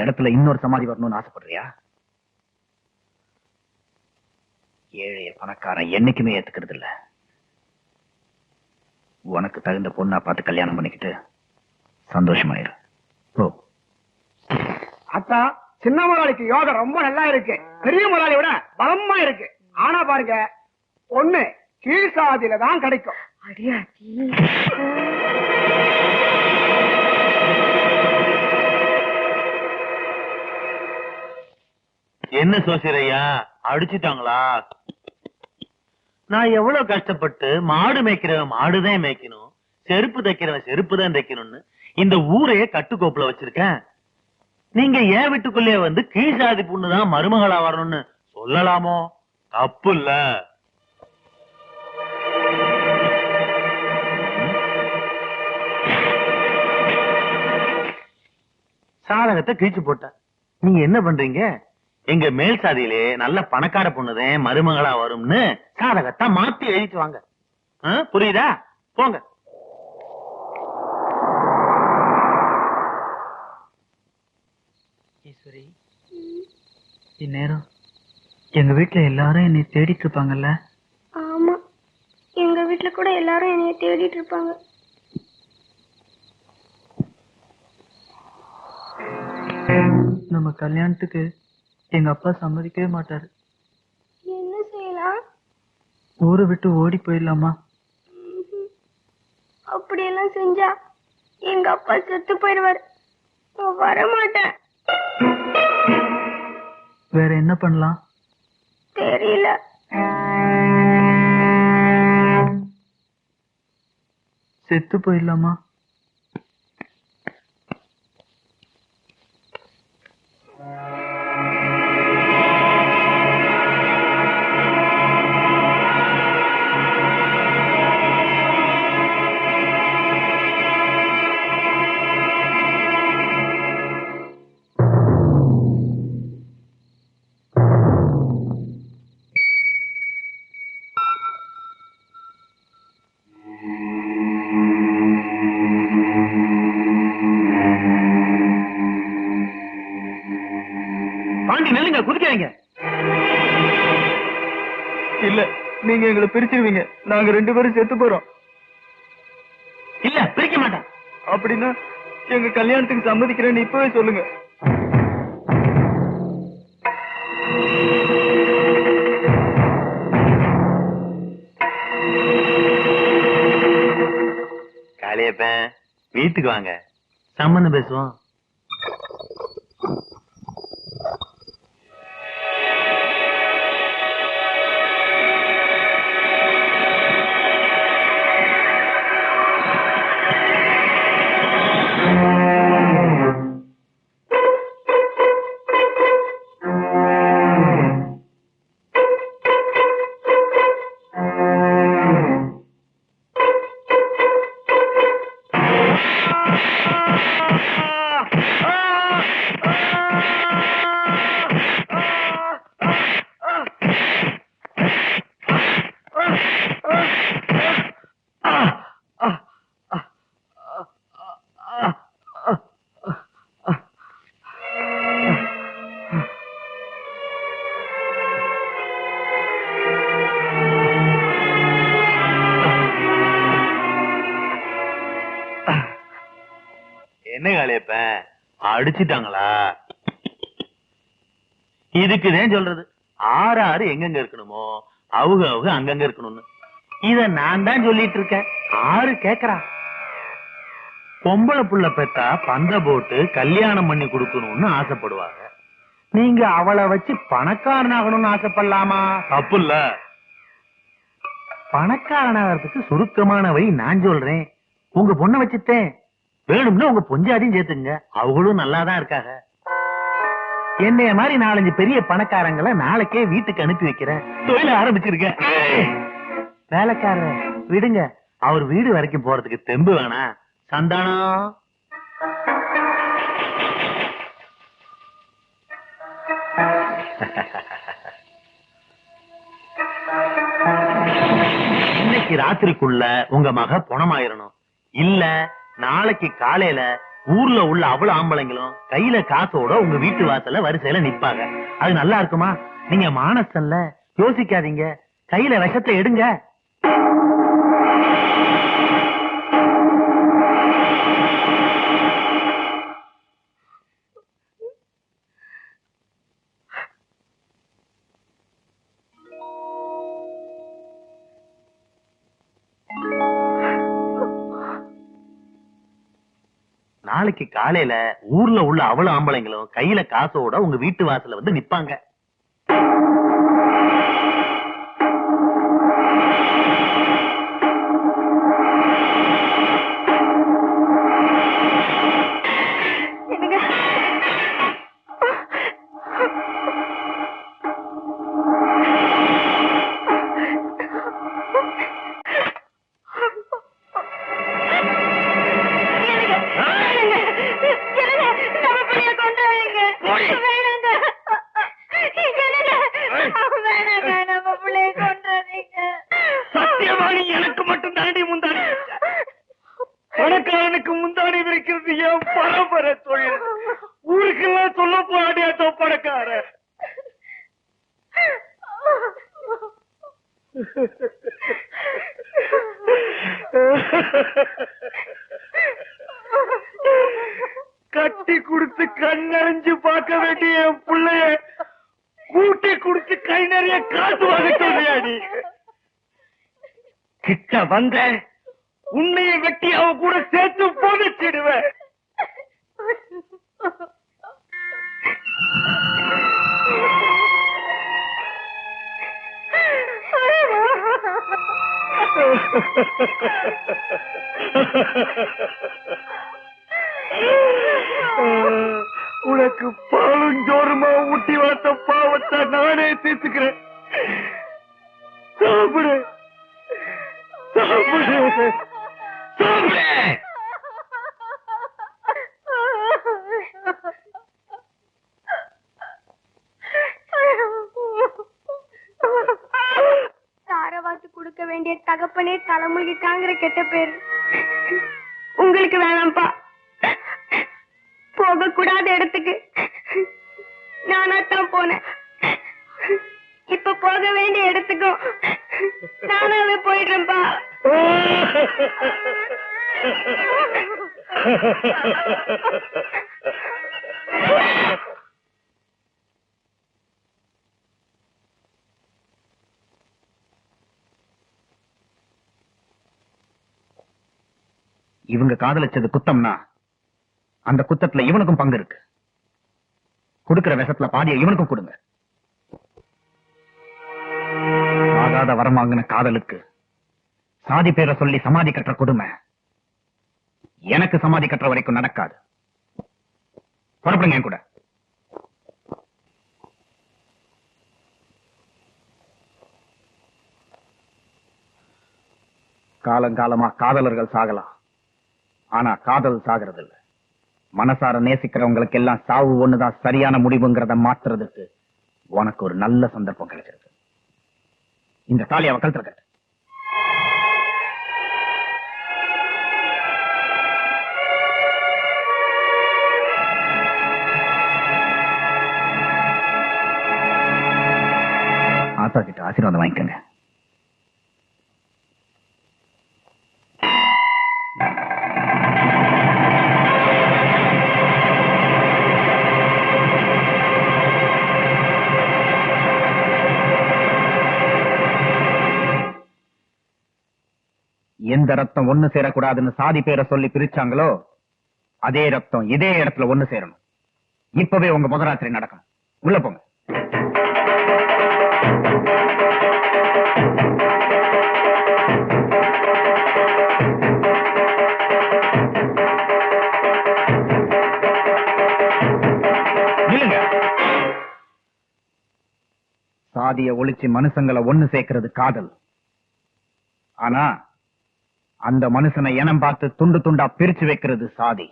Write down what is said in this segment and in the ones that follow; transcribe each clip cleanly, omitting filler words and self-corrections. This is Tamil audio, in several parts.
இடத்துல இன்னொரு சமாதி வரணும்னு ஆசைப்படுறியா? ஏழைய பணக்காரன் என்னைக்குமே ஏத்துக்கிறது இல்ல. உனக்கு தகுந்த பொண்ணா பார்த்து கல்யாணம் பண்ணிக்கிட்டு சந்தோஷமாயிரு. போ. அத்தா, சின்ன முதலாளிக்கு யோகம் ரொம்ப நல்லா இருக்கு. பெரிய முதலாளி விட பலமா இருக்கு. ஆனா பாருங்க, பொண்ணு கீழ் சாதியில தான் கிடைக்கும். அடியாச்சி. என்ன சோசியரையா, அடிச்சுட்டாங்களா? நான் எவ்வளவு கஷ்டப்பட்டு மாடு மேய்க்கிறவன் மாடுதான் மேய்க்கணும், செருப்பு தைக்கிறவன் செருப்பு தான் தைக்கணும்னு இந்த ஊரையே கட்டுக்கோப்புல வச்சிருக்கேன். நீங்க ஏன் வீட்டுக்குள்ளே வந்து கீழ் சாதி பொண்ணுதான் மருமகளா வரணும்னு சொல்லலாமோ? தப்பு இல்ல. சாதகத்தை கிழிச்சு போட்ட. நீங்க என்ன பண்றீங்க? எங்க மேல் சாதியிலே நல்ல பணக்கார பொண்ணுதான் மருமகளா வரும்னு சாதகத்தை மாத்தி எழுதிட்டு வாங்க. புரியுதா? போங்க. ஈஸ்வரி, இந்நேரம் எங்க வீட்டுல எல்லாரும் என்னை தேடிட்டு இருப்பாங்கல்ல? ஆமா, எங்க வீட்டுல கூட எல்லாரும் என்னைய தேடிட்டு இருப்பாங்க. நம்ம கல்யாணத்துக்கு எங்க அப்பா சம்மதிக்கவே மாட்டாரு. என்ன செய்யலாம்? ஊரை விட்டு ஓடி போயிடலாமா? அப்படியெல்லாம் செஞ்சா எங்க அப்பா செத்து போயிடுவாரு. நான் வரமாட்டேன். வேற என்ன பண்ணலாம்? தெரியல. செத்து போயிடலாமா? பாண்டி நெல்லுங்க, குதிக்காதீங்க. இல்ல, நீங்க எங்களை பிரிச்சிருவீங்க. நாங்க 2 பேரும் செத்து போறோம். இல்ல, பிரிக்க மாட்டேன். அப்படின்னா எங்க கல்யாணத்துக்கு சம்மதிக்கிறேன்னு இப்பவே சொல்லுங்க. காளியப்பன், வீட்டுக்கு வாங்க, சம்பந்தம் பேசுவோம். என்ன காளியப்பன், அடிச்சுட்டாங்களா? இதுக்குதான் சொல்றது, ஆறு எங்கெங்க இருக்கணுமோ அவங்க அங்கங்க இருக்கணும்னு. இத நான் தான் சொல்லிட்டு இருக்கேன். ஆறு கேக்குறா. பொம்பளை புள்ள பெத்தா பந்த போட்டு கல்யாணம் பண்ணி கொடுக்கணும்னு ஆசைப்படுவாங்க. நீங்க அவளை வச்சு பணக்காரனாகணும்னு ஆசைப்படலாமா? தப்பு இல்ல. பணக்காரனாகிறதுக்கு சுருக்கமான வழி நான் சொல்றேன். உங்க பொண்ணை வச்சுட்டேன். வேணும்னா உங்க பொஞ்சாதையும் சேர்த்துங்க, அவங்களும் நல்லாதான் இருக்காங்க. என்னைய மாதிரி 4-5 பெரிய பணக்காரங்களை நாளைக்கே வீட்டுக்கு அனுப்பி வைக்கிறேன். தொழில ஆரம்பிச்சிருக்கேன். வேலைக்காரர் விடுங்க, அவர் வீடு வரைக்கும் போறதுக்கு தெம்பு வேணா? சந்தானம், இன்னைக்கு ராத்திரிக்குள்ள உங்க மக பணமாயிரணும். இல்ல நாளைக்கு காலையில ஊர்ல உள்ள அவ்வளவு ஆம்பளைங்களும் கையில காசோட உங்க வீட்டு வாசல்ல வரிசையில நிப்பாங்க. அது நல்லா இருக்குமா? நீங்க மானசல்ல, யோசிக்காதீங்க, கையில விஷத்தை எடுங்க. நாளைக்கு காலையில ஊர்ல உள்ள அவ்வளவு ஆம்பளைங்களும் கையில காசோட உங்க வீட்டு வாசல்ல வந்து நிப்பாங்க. எனக்கு மட்டும் தாண்டி முந்தாடி, பணக்காரனுக்கு முந்தாடி விரிக்கிறது என் பரம்பரை தொழில். ஊருக்கெல்லாம் சொல்ல போராடியாச்சோ பணக்கார. கட்டி கொடுத்து கண்ணறிஞ்சு பார்க்க வேண்டிய என் பிள்ளைய கூட்டி கொடுத்து கை நிறைய காசு வாங்க சொல்றியாடி. கிட்ட வந்த உன்னைய வெட்டி அவ கூட சேர்த்து போதிச்சிடுவேன். உனக்கு பாலும் ஜோருமா ஊட்டி வளர்த்த பாவத்தை நானே தீர்த்துக்கிறேன். சாப்பிடு சாப்பிடு சாப்பிடு. தாரவாத்து கொடுக்க வேண்டிய தகப்பனே தலைமுழுகிட்டாங்கிற கெட்ட பேரு உங்களுக்கு வேணாம்ப்பா. போக கூடாத இடத்துக்கு நானாத்தான் போனேன். இப்ப போக வேண்டிய இடத்துக்கும் நானாவே போயிடுறேன்ப்பா. இவங்க காதலிச்சது குத்தம்னா அந்த குத்தத்துல இவனுக்கும் பங்கு இருக்கு. கொடுக்கிற விஷத்துல பாதியை இவனுக்கும் கொடுங்க. ஆகாத வரம் வாங்கின காதலுக்கு சாதி பேரை சொல்லி சமாதி கட்டுற கொடுமை எனக்கு சமாதி கட்டுற வரைக்கும் நடக்காது. புறப்படுங்க என் கூட. காலங்காலமா காதலர்கள் சாகலாம், ஆனா காதல் சாகிறது இல்ல. மனசார நேசிக்கிறவங்களுக்கு எல்லாம் சாவு ஒண்ணுதான் சரியான முடிவுங்கிறத மாத்துறதுக்கு உனக்கு ஒரு நல்ல சந்தர்ப்பம் கிடைச்சிருக்கு. இந்த தாலி அவ கழுத்துல கட்டு. ஆத்தா கிட்ட ஆசீர்வாதம் வாங்கிக்கங்க. எந்த ரத்தம் ஒண்ணு சேரக்கூடாதுன்னு சாதி பேரை சொல்லி பிரிச்சாங்களோ அதே ரத்தம் இதே இடத்துல ஒண்ணு சேரணும். இப்பவே உங்க முதராத்திரி நடக்கணும். உள்ள போங்க. நில்லுங்க. சாதிய ஒழிச்சு மனுஷங்களை ஒண்ணு சேர்க்கிறது காதல். ஆனா அந்த மனுஷனை இனம் பார்த்து துண்டு துண்டா பிரிச்சு வைக்கிறது சாதி.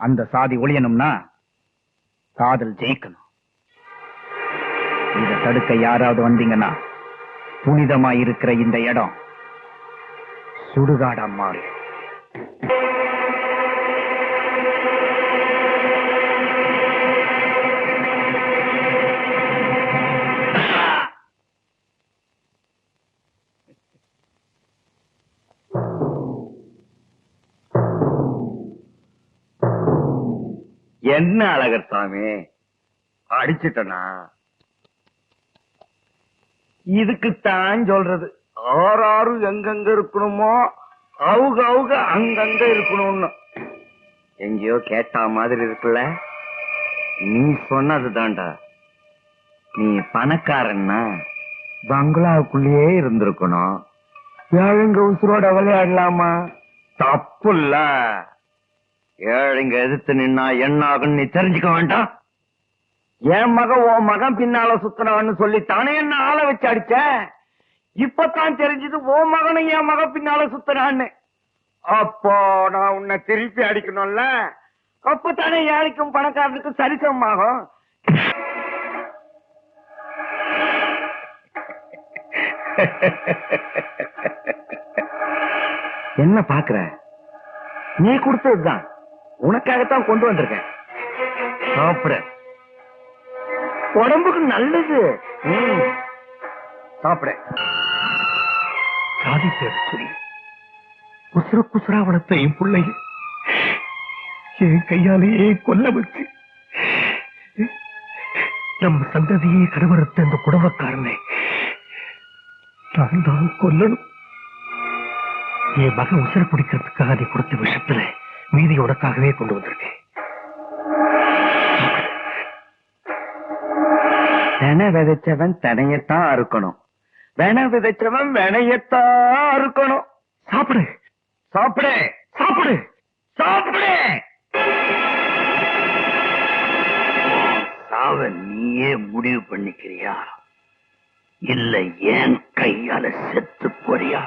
அந்த சாதி ஒழியணும்னா காதல் ஜெயிக்கணும். இதை தடுக்க யாராவது வந்தீங்கன்னா புனிதமா இருக்கிற இந்த இடம் சுடுகாடா மாறி. என்ன அழகர் சாமி அடிச்சிட்டனா? இதுக்குத்தான் சொல்றது, ஆறாறு எங்கெங்க இருக்கணுமோ அவங்க அங்கங்க இருக்கணும்னு. எங்கேயோ கேட்டா மாதிரி இருக்குல்ல? நீ சொன்னதுதான்டா. நீ பணக்காரன்னா பங்களாவுக்குள்ளேயே இருந்திருக்கணும். ஏழுங்க உசுரோட விளையாடலாமா? தப்புல்ல. ஏழுங்க எதிர்த்து நின்னா என்ன ஆகுன்னு நீ தெரிஞ்சுக்க வேண்டாம். என் மகன் உன் மகன் பின்னால சுத்தினான்னு சொல்லி தானே என்ன ஆளை வச்சு அடிச்ச. இப்பதான் தெரிஞ்சது உன் மகனும் என் மகன் பின்னால சுத்தினான்னு. அப்போ நான் உன்னை திருப்பி அடிக்கணும்ல. அப்பதானே ஏழைக்கும் பணக்காரனுக்கும் சரிசமமாகும். என்ன பாக்குற? நீ கொடுத்ததுதான், உனக்காகத்தான் கொண்டு வந்திருக்கேன். சாப்பிட, உடம்புக்கு நல்லது. சாப்பிட. சாதி பேர் சொல்லி குசுர குசுரா வளர்த்த என் பிள்ளைய என் கையாலேயே கொல்ல வச்சு நம்ம சந்ததியே கருவறுத்த இந்த குடும்பக்காரனை நான் தான் கொல்லணும். என் மகன் உசுர பிடிக்கிறதுக்காக நீ கொடுத்த விஷயத்துல மீதி உனக்காகவே கொண்டு வந்திருக்கேன். வென விதைச்சவன் தனையத்தான் அறுக்கணும், வென விதைச்சவன் வெனையத்தான் அறுக்கணும். சாப்பிடு சாப்பிடு சாப்பிடு சாப்பிடு. சாவ நீயே முடிவு பண்ணிக்கிறியா, இல்ல ஏன் கையால செத்து போறியா?